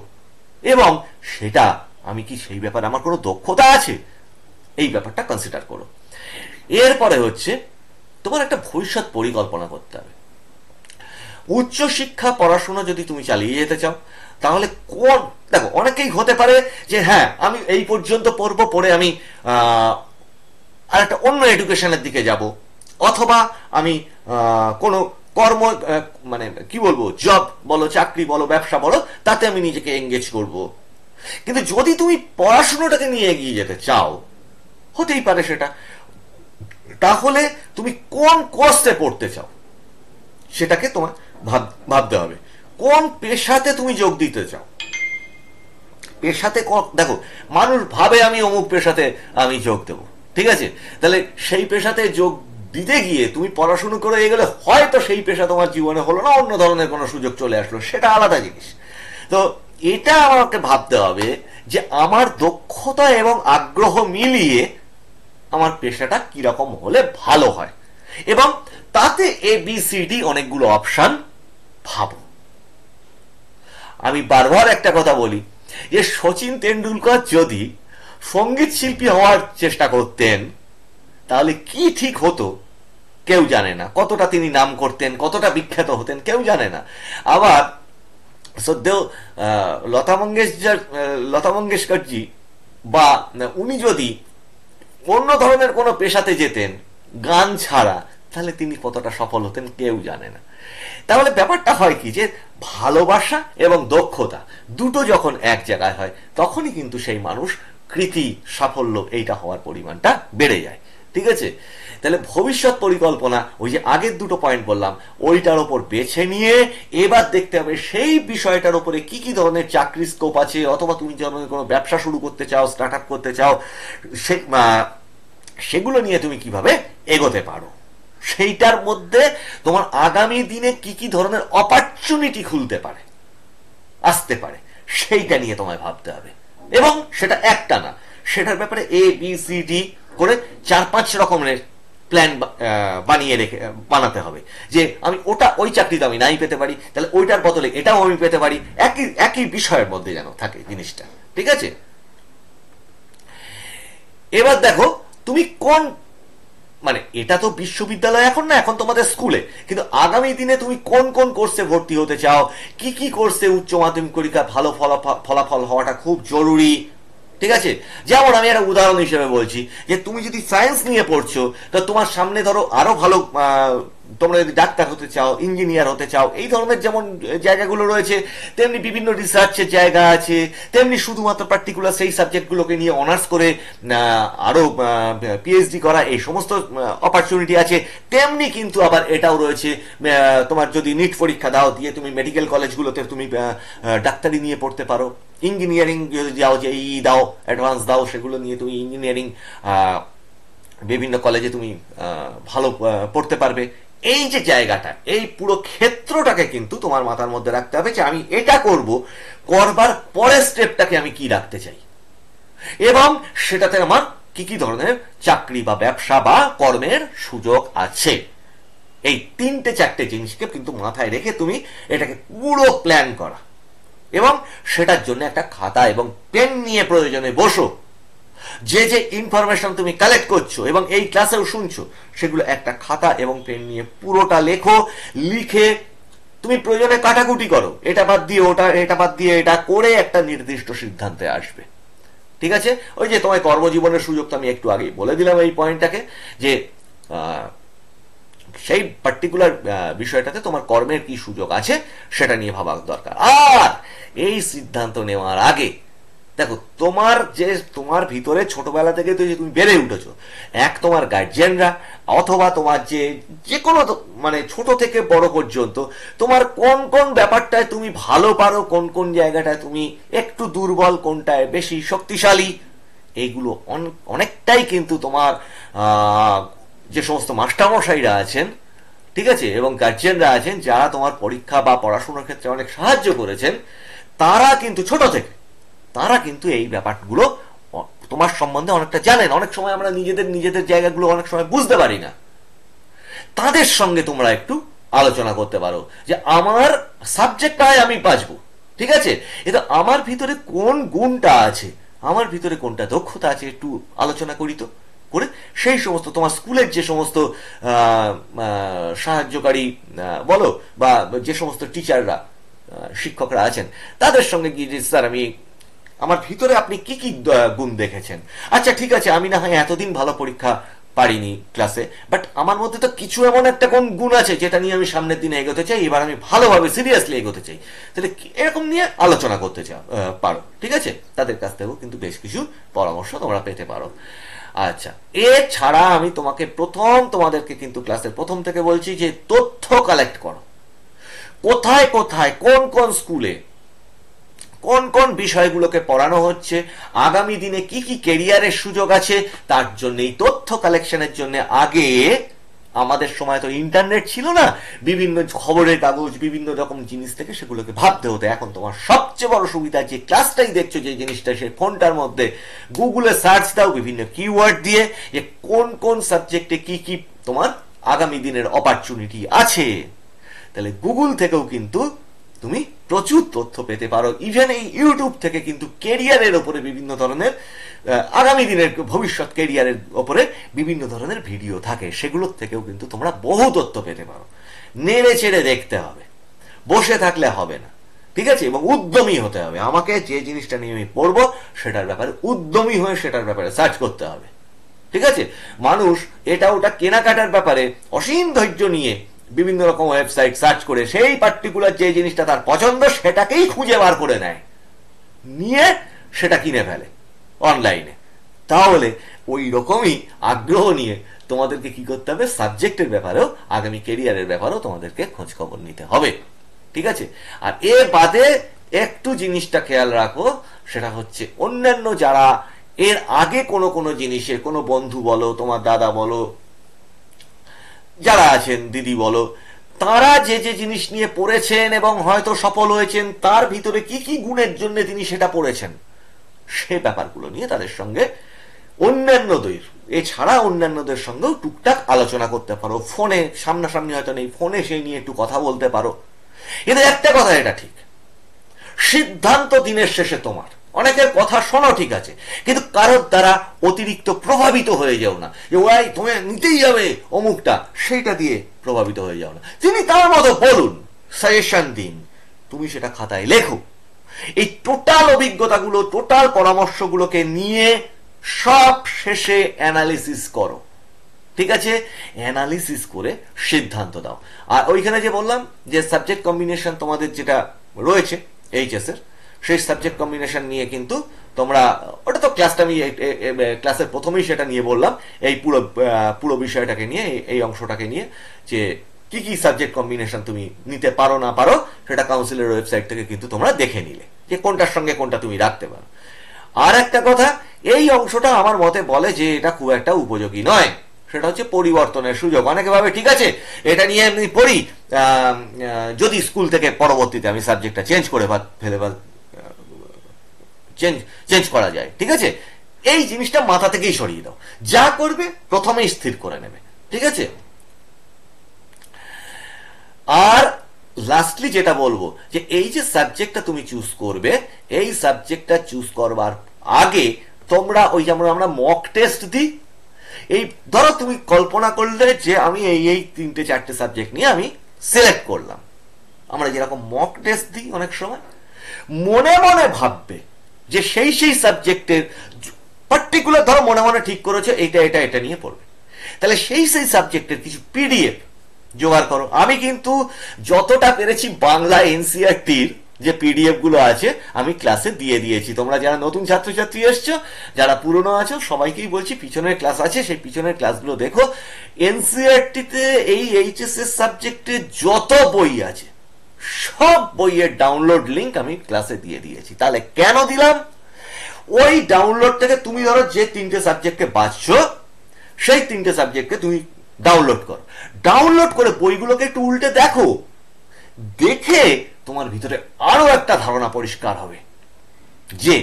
এবং সেটা আমি কি সেই ব্যাপারে আমার কোনো দক্ষতা আছে, এই ব্যাপারটা কনসিডার করো। এরপরে হচ্ছে তোমার একটা ভবিষ্যৎ পরিকল্পনা করতে হবে। উচ্চশিক্ষা পড়াশোনা যদি তুমি চালিয়ে যেতে চাও, তাহলে কোন, দেখো অনেকেই হতে পারে যে হ্যাঁ আমি এই পর্যন্ত পড়বো, পড়ে আমি আর একটা অন্য এডুকেশনের দিকে যাব, অথবা আমি কোনো কর্ম, মানে কি বলবো, জব বলো, চাকরি বলো, ব্যবসা বলো, তাতে আমি নিজেকে এঙ্গেজ করব। কিন্তু যদি তুমি পড়াশোনাটাকে নিয়ে এগিয়ে যেতে চাও, হতেই পারে সেটা, তাহলে তুমি কোন কোর্সে পড়তে চাও সেটাকে তোমার ভাবতে হবে। কোন পেশাতে তুমি যোগ দিতে চাও, পেশাতে দেখো, মানুষ ভাবে আমি অমুক পেশাতে আমি যোগ দেব, ঠিক আছে, তাহলে সেই পেশাতে যোগ দিতে গিয়ে তুমি পড়াশুনো করে এগোলে হয়তো সেই পেশা তোমার জীবনে হলো না, অন্য ধরনের কোনো সুযোগ চলে আসলো, সেটা আলাদা জিনিস। তো এটা আমাকে ভাবতে হবে যে আমার দক্ষতা এবং আগ্রহ মিলিয়ে আমার পেশাটা কিরকম হলে ভালো হয়, এবং তাতে ABCD অনেকগুলো অপশন ভাবো। আমি বারবার একটা কথা বলি যে শচীন তেন্ডুলকর যদি সঙ্গীত শিল্পী হওয়ার চেষ্টা করতেন, তাহলে কি ঠিক হতো কেউ জানে না। কতটা তিনি নাম করতেন, কতটা বিখ্যাত হতেন, কেউ জানে না। আবার সদ্যেও লতা মঙ্গেশকরজি বা উনি যদি অন্য ধরনের কোনো পেশাতে যেতেন গান ছাড়া, তাহলে তিনি কতটা সফল হতেন কেউ জানে না। তাহলে ব্যাপারটা হয় কি, যে ভালোবাসা এবং দক্ষতা দুটো যখন এক জায়গায় হয়, তখনই কিন্তু সেই মানুষ কৃতি, সাফল্য, এইটা হওয়ার পরিমাণটা বেড়ে যায়। ঠিক আছে, তাহলে ভবিষ্যৎ পরিকল্পনা, ওই যে আগের দুটো পয়েন্ট বললাম, ওইটার ওপর বেছে নিয়ে এবার দেখতে হবে সেই বিষয়টার উপরে কি কি ধরনের চাকরি স্কোপ আছে, অথবা তুমি যখন কোনো ব্যবসা শুরু করতে চাও, স্টার্ট আপ করতে চাও, সেগুলো নিয়ে তুমি কিভাবে এগোতে পারো, সেইটার মধ্যে তোমার আগামী দিনে কি কি ধরনের অপরচুনিটি খুলতে পারে, আসতে পারে, সেইটা নিয়ে তোমায় ভাবতে হবে। এবং সেটা একটা না, সেটার ব্যাপারে ABCD করে 4-5 রকমের প্ল্যান বানাতে হবে, যে আমি ওই চাকরিতে আমি নাই পেতে পারি, তাহলে ওইটার বদলে এটাও আমি পেতে পারি, একই একই বিষয়ের মধ্যে যেন থাকে জিনিসটা। ঠিক আছে, এবার দেখো তুমি কোন, মানে এটা তো বিশ্ববিদ্যালয় এখন না, এখন তোমাদের স্কুলে, কিন্তু আগামী দিনে তুমি কোন কোন কোর্সে ভর্তি হতে চাও, কি কি কোর্সে উচ্চ মাধ্যমিক পরীক্ষা ভালো ফলাফল হওয়াটা খুব জরুরি। ঠিক আছে, যেমন আমি একটা উদাহরণ হিসেবে বলছি, যে তুমি যদি সায়েন্স নিয়ে পড়ছো, তো তোমার সামনে ধরো আরো ভালো, তোমরা যদি ডাক্তার হতে চাও, ইঞ্জিনিয়ার হতে চাও, এই ধরনের যেমন জায়গাগুলো রয়েছে, তেমনি বিভিন্ন রিসার্চের জায়গা আছে, তেমনি শুধুমাত্র পার্টিকুলার সেই সাবজেক্টগুলোকে নিয়ে অনার্স করে আরো PhD করা, এই সমস্ত অপরচুনিটি আছে। তেমনি কিন্তু আবার এটাও রয়েছে, তোমার যদি নিট পরীক্ষা দাও, দিয়ে তুমি মেডিকেল কলেজগুলোতে তুমি ডাক্তারি নিয়ে পড়তে পারো, ইঞ্জিনিয়ারিং যদি যাও, যে দাও, অ্যাডভান্স দাও, সেগুলো নিয়ে তুমি ইঞ্জিনিয়ারিং বিভিন্ন কলেজে তুমি ভালো পড়তে পারবে। এই যে জায়গাটা, এই পুরো ক্ষেত্রটাকে কিন্তু তোমার মাথার মধ্যে রাখতে হবে, যে আমি এটা করব, করবার পরের স্টেপটাকে আমি কি রাখতে চাই, এবং সেটাতে আমার কি কি ধরনের চাকরি বা ব্যবসা বা কর্মের সুযোগ আছে। এই 3-4টে জিনিসকে কিন্তু মাথায় রেখে তুমি এটাকে পুরো প্ল্যান করা, এবং সেটার জন্য একটা খাতা এবং পেন নিয়ে প্রয়োজনে বসো। যে যে ইনফরমেশন তুমি কালেক্ট করছো এবং এই ক্লাসেও শুনছো, সেগুলো একটা খাতা এবং পেন নিয়ে পুরোটা লেখো। লিখে তুমি প্রয়োজনে কাটাকুটি করো, এটা বাদ দিয়ে ওটা, এটা বাদ দিয়ে এটা, করে একটা নির্দিষ্ট সিদ্ধান্তে আসবে। ঠিক আছে, ওই যে তোমার কর্মজীবনের সুযোগটা আমি একটু আগেই বলে দিলাম এই পয়েন্টটাকে, যে সেই পার্টিকুলার বিষয়টাতে তোমার কর্মের কি সুযোগ আছে সেটা নিয়ে ভাবা দরকার। আর এই সিদ্ধান্ত নেওয়ার আগে দেখো, তোমার ভিতরে ছোটবেলা থেকে তো যে তুমি বেড়ে উঠেছো, এক তোমার গার্জিয়ানরা অথবা তোমার যে কোনো মানে ছোট থেকে বড় পর্যন্ত তোমার কোন কোন ব্যাপারটায় তুমি ভালো পারো, কোন কোন জায়গাটায় তুমি একটু দুর্বল, কোনটায় বেশি শক্তিশালী, এইগুলো অনেকটাই কিন্তু তোমার যে সমস্ত মাস্টারমশাইরা আছেন, ঠিক আছে, এবং গার্জিয়ানরা আছেন যারা তোমার পরীক্ষা বা পড়াশোনার ক্ষেত্রে অনেক সাহায্য করেছেন, তারা কিন্তু ছোট থেকে তারা কিন্তু এই ব্যাপারগুলো তোমার সম্বন্ধে অনেকটা জানেন। অনেক সময় আমরা নিজেদের জায়গাগুলো অনেক সময় বুঝতে পারি না। তাদের সঙ্গে তোমরা একটু আলোচনা করতে পারো যে আমার সাবজেক্টটায় আমি বাঁচবো, ঠিক আছে, এটা আমার ভিতরে কোন গুণটা আছে, আমার ভিতরে কোনটা দক্ষতা আছে, একটু আলোচনা করি তো করে সেই সমস্ত তোমার স্কুলের যে সমস্ত সাহায্যকারী বলো বা যে সমস্ত টিচাররা শিক্ষকরা আছেন তাদের সঙ্গে গিয়ে যে স্যার আমার ভিতরে আপনি কি কি গুণ দেখেছেন, আচ্ছা ঠিক আছে আমি না হয় এতদিন ভালো পরীক্ষা পারিনি ক্লাসে, বাট আমার মধ্যে তো কিছু এমন একটা কোন গুণ আছে যেটা নিয়ে আমি সামনের দিনে এগোতে চাই, এবার আমি ভালোভাবে সিরিয়াসলি এগোতে চাই, তাহলে এরকম নিয়ে আলোচনা করতে পারো, ঠিক আছে, তাদের কাছ থেকেও কিন্তু বেশ কিছু পরামর্শ তোমরা পেতে পারো। আচ্ছা, এছাড়া আমি তোমাদেরকে কিন্তু ক্লাসের প্রথম থেকে বলছি যে তথ্য কালেক্ট করো, কোথায় কোথায় কোন কোন স্কুলে কোন কোন বিষয়গুলোকে পড়ানো হচ্ছে, আগামী দিনে কি কি কেরিয়ারের সুযোগ আছে, তার জন্য এই তথ্য কালেকশনের জন্য আগে আমাদের সময় তো ইন্টারনেট ছিল না, বিভিন্ন খবরের কাগজ বিভিন্ন রকম জিনিস থেকে সেগুলোকে ভাবতে হতো। এখন তোমার সবচেয়ে বড় সুবিধা যে ক্লাসটাই দেখছো যে জিনিসটা, সেই ফোনটার মধ্যে গুগলে সার্চ দাও বিভিন্ন কিওয়ার্ড দিয়ে যে কোন কোন সাবজেক্টে কি কি তোমার আগামী দিনের অপরচুনিটি আছে, তাহলে গুগল থেকেও কিন্তু তুমি প্রচুর তথ্য পেতে পারো। ইভেন এই ইউটিউব থেকে কিন্তু কেরিয়ারের ওপরে বিভিন্ন ধরনের আগামী দিনের ভবিষ্যৎ কেরিয়ারের ওপরে বিভিন্ন ধরনের ভিডিও থাকে, সেগুলোর থেকেও কিন্তু তোমরা বহু তথ্য পেতে পারো। নেড়ে চেড়ে দেখতে হবে, বসে থাকলে হবে না, ঠিক আছে, এবং উদ্যমী হতে হবে। আমাকে যে জিনিসটা নিয়ে আমি পড়বো সেটার ব্যাপারে উদ্যমী হয়ে সেটার ব্যাপারে সার্চ করতে হবে, ঠিক আছে। মানুষ এটা ওটা কেনাকাটার ব্যাপারে অসীম ধৈর্য নিয়ে বিভিন্ন রকম ওয়েবসাইট সার্চ করে সেই পার্টিকুলার যে জিনিসটা তার পছন্দ সেটাকেই খুঁজে বার করে নেয়, নিয়ে সেটা কিনে ফেলে অনলাইনে। তাহলে ওই রকমই আগ্রহ নিয়ে তোমাদেরকে কি করতে হবে, সাবজেক্টের ব্যাপারেও আগামী কেরিয়ারের ব্যাপারেও তোমাদেরকে খোঁজ খবর নিতে হবে, ঠিক আছে। আর এ বাদে একটু জিনিসটা খেয়াল রাখো, সেটা হচ্ছে অন্যান্য যারা এর আগে কোনো কোনো জিনিসে কোনো বন্ধু বলো, তোমার দাদা বলো, যারা আছেন দিদি বলো, তারা যে যে জিনিস নিয়ে পড়েছেন এবং হয়তো সফল হয়েছেন, তার ভিতরে কি কি গুণের জন্য তিনি সেটা পড়েছেন, সে ব্যাপারগুলো নিয়ে তাদের সঙ্গে এছাড়া অন্যান্যদের সঙ্গেও টুকটাক আলোচনা করতে পারো। ফোনে সামনাসামনি হয়তো নেই, ফোনে সেই নিয়ে একটু কথা বলতে পারো। এদের একটা কথা এটা ঠিক, সিদ্ধান্ত দিনের শেষে তোমার। অনেকের কথা শোনো ঠিক আছে, কিন্তু কারোর দ্বারা অতিরিক্ত প্রভাবিত হয়ে যাও না যে ওই তুমি নিতেই যাবে অমুকটা, সেইটা দিয়ে প্রভাবিত হয়ে যাও না। তিনি তার মতো বলুন, সাজেশন দিন, তুমি সেটা খাতায় লেখো। এই টোটাল অভিজ্ঞতাগুলো, টোটাল পরামর্শগুলোকে নিয়ে সব শেষে অ্যানালিসিস করো, ঠিক আছে, অ্যানালিসিস করে সিদ্ধান্ত দাও। আর ওইখানে যে বললাম যে সাবজেক্ট কম্বিনেশন তোমাদের যেটা রয়েছে এইচএস এর, সেই সাবজেক্ট কম্বিনেশন নিয়ে কিন্তু তোমরা, ওটা তো ক্লাসটা আমি ক্লাসের প্রথমেই সেটা নিয়ে বললাম, এই পুরো বিষয়টাকে নিয়ে, এই অংশটাকে নিয়ে, যে কি কি সাবজেক্ট কম্বিনেশন তুমি নিতে পারো না পারো সেটা কাউন্সিলের ওয়েবসাইট থেকে কিন্তু তোমরা দেখে নিলে যে কোনটার সঙ্গে কোনটা তুমি রাখতে পারো। আর একটা কথা, এই অংশটা আমার মতে বলে যে এটা খুব একটা উপযোগী নয়, সেটা হচ্ছে পরিবর্তনের সুযোগ। অনেকে ভাবে ঠিক আছে এটা নিয়ে আমি পড়ি, যদি স্কুল থেকে পরবর্তীতে আমি সাবজেক্টটা চেঞ্জ করে ফেলে চেঞ্জ করা যায়, ঠিক আছে, এই জিনিসটা মাথা থেকেই সরিয়ে দাও। যা করবে প্রথমেই স্থির করে নেবে, ঠিক আছে। আর লাস্টলি যেটা বলবো যে এই যে সাবজেক্টটা তুমি চুজ করবে, এই সাবজেক্টটা চুজ করবার আগে তোমরা ওই যেমন আমরা মক টেস্ট দিই, এই ধরো তুমি কল্পনা করলে যে আমি এই 3-4টে সাবজেক্ট নিয়ে আমি সিলেক্ট করলাম, আমরা যেরকম মক টেস্ট দিই অনেক সময়, মনে মনে ভাববে যে সেই সাবজেক্টের পার্টিকুলার, ধরো মনে মনে ঠিক করেছে এটা এটা এটা নিয়ে পড়বে, তাহলে সেই সাবজেক্টের কিছু পিডিএফ জোগাড় করো। আমি কিন্তু যতটা পেরেছি বাংলা এনসিইআরটির যে পিডিএফ গুলো আছে আমি ক্লাসে দিয়ে দিয়েছি। তোমরা যারা নতুন ছাত্রছাত্রী এসছো, যারা পুরনো আছো, সবাইকেই বলছি পিছনের ক্লাস আছে, সেই পিছনের ক্লাসগুলো দেখো। এনসিইআরটিতে এই এইচএস এর সাবজেক্টে যত বই আছে সব বইয়ের ডাউনলোড লিংক আমি ক্লাসে দিয়ে দিয়েছি। তাহলে কেন দিলাম? ওই ডাউনলোড থেকে তুমি ধরো যে 3টে সাবজেক্টকে বাঁচছো, সেই 3টে সাবজেক্টকে তুমি ডাউনলোড করো। ডাউনলোড করে বইগুলোকে একটু উল্টে দেখো, দেখে তোমার ভিতরে আরো একটা ধারণা পরিষ্কার হবে যে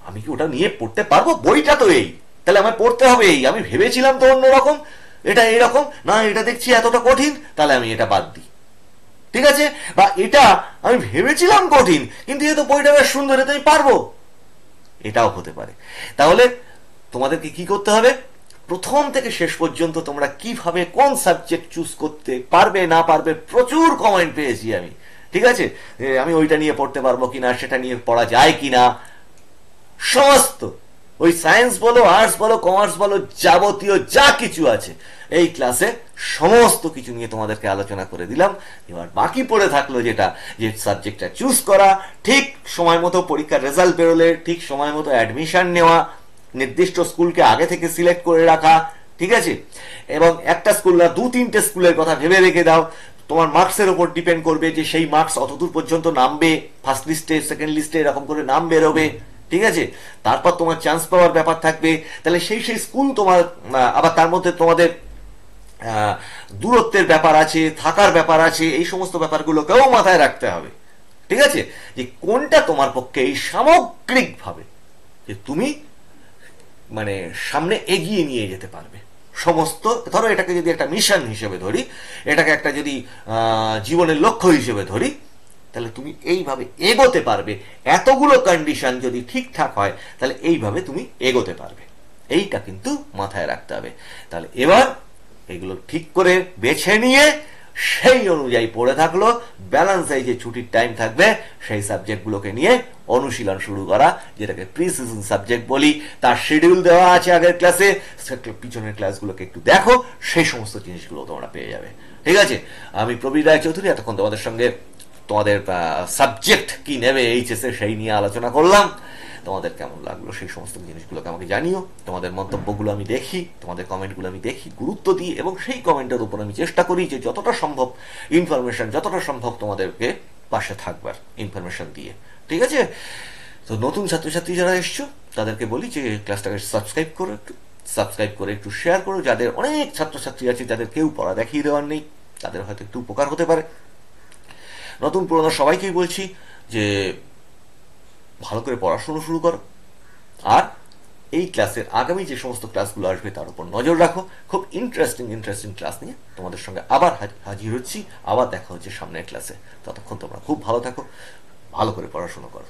আমি কি ওটা নিয়ে পড়তে পারবো? বইটা তো এই, তাহলে আমায় পড়তে হবে এই। আমি ভেবেছিলাম তো অন্যরকম, এটা এইরকম না, এটা দেখছি এতটা কঠিন, তাহলে আমি এটা বাদ দিই। ঠিক আছে? বা এটা আমি ভেবেছিলাম কঠিন, কিন্তু এ তো বইটা বেশ সুন্দর, এটা আমি পারবো, এটাও হতে পারে। তাহলে তোমাদেরকে কি করতে হবে? প্রথম থেকে শেষ পর্যন্ত তোমরা কিভাবে কোন সাবজেক্ট চুজ করতে পারবে না পারবে প্রচুর কমেন্ট পেয়েছি আমি। ঠিক আছে? আমি ওইটা নিয়ে পড়তে পারবো কিনা, সেটা নিয়ে পড়া যায় কিনা, সমস্ত ওই সায়েন্স বলো, আর্টস বলো, কমার্স বলো, যাবতীয় যা কিছু আছে এই ক্লাসে সমস্ত কিছু নিয়ে তোমাদেরকে আলোচনা করে দিলাম। এবার বাকি পড়ে থাকলো যেটা, যে সাবজেক্টটা চুজ করা, ঠিক সময় মতো পরীক্ষার রেজাল্ট বেরোলে ঠিক সময় মতো অ্যাডমিশন নেওয়া, নির্দিষ্ট স্কুলকে আগে থেকে সিলেক্ট করে রাখা। ঠিক আছে? এবং একটা স্কুল না, 2-3টে স্কুলের কথা ভেবে রেখে দাও। তোমার মার্কসের উপর ডিপেন্ড করবে যে সেই মার্কস অতদূর পর্যন্ত নামবে, ফার্স্ট লিস্টে, সেকেন্ড লিস্টে, এরকম করে নাম বেরোবে। ঠিক আছে? তারপর তোমার চান্স পাওয়ার ব্যাপার থাকবে। তাহলে সেই স্কুল তোমার, আবার তার মধ্যে তোমাদের দূরত্বের ব্যাপার আছে, থাকার ব্যাপার আছে, এই সমস্ত ব্যাপারগুলোকেও মাথায় রাখতে হবে। ঠিক আছে? যে কোনটা তোমার পক্ষে এই সামগ্রিকভাবে যে তুমি মানে সামনে এগিয়ে নিয়ে যেতে পারবে। সমস্ত ধরো এটাকে যদি একটা মিশন হিসেবে ধরি, এটাকে একটা যদি জীবনের লক্ষ্য হিসেবে ধরি, তাহলে তুমি এইভাবে এগোতে পারবে। এতগুলো কন্ডিশন যদি ঠিকঠাক হয় তাহলে এইভাবে তুমি এগোতে পারবে। এইটা কিন্তু মাথায় রাখতে হবে। তাহলে এবার এগুলো ঠিক করে বেছে নিয়ে সেই অনুযায়ী পড়ে থাকলো। ব্যালেন্স এই যে ছুটির টাইম থাকবে সেই সাবজেক্টগুলোকে নিয়ে অনুশীলন শুরু করা, যেটাকে প্রি সিজন সাবজেক্ট বলি। তার শিডিউল দেওয়া আছে আগের ক্লাসে, পিছনের ক্লাসগুলোকে একটু দেখো, সেই সমস্ত জিনিসগুলো তোমরা পেয়ে যাবে। ঠিক আছে? আমি প্রবীর রায়চৌধুরী এতক্ষণ তোমাদের সঙ্গে তোমাদের সাবজেক্ট কি নেবে এইচএস এ সেই নিয়ে আলোচনা করলাম। তোমাদের কেমন লাগলো সেই সমস্ত জিনিসগুলোকে আমাকে জানিও। তোমাদের মন্তব্যগুলো আমি দেখি, তোমাদের কমেন্টগুলো আমি দেখি, গুরুত্ব দিই, এবং সেই কমেন্টের উপর আমি চেষ্টা করি যে যতটা সম্ভব ইনফরমেশন, যতটা সম্ভব তোমাদেরকে পাশে থাকবার ইনফরমেশন দিয়ে। ঠিক আছে? তো নতুন ছাত্রছাত্রী যারা এসছো তাদেরকে বলি যে ক্লাসটাকে সাবস্ক্রাইব করো, একটু সাবস্ক্রাইব করে একটু শেয়ার করো। যাদের অনেক ছাত্রছাত্রী আছে যাদের কেউ পড়া দেখিয়ে দেওয়ার নেই, তাদের হয়তো একটু উপকার হতে পারে। নতুন পুরনো সবাইকেই বলছি যে ভালো করে পড়াশোনা শুরু করো, আর এই ক্লাসের আগামী যে সমস্ত ক্লাসগুলো আসবে তার উপর নজর রাখো। খুব ইন্টারেস্টিং ক্লাস নিয়ে তোমাদের সঙ্গে আবার হাজির হচ্ছি। আবার দেখা হচ্ছে সামনের ক্লাসে। ততক্ষণ তোমরা খুব ভালো থাকো, ভালো করে পড়াশোনা করো।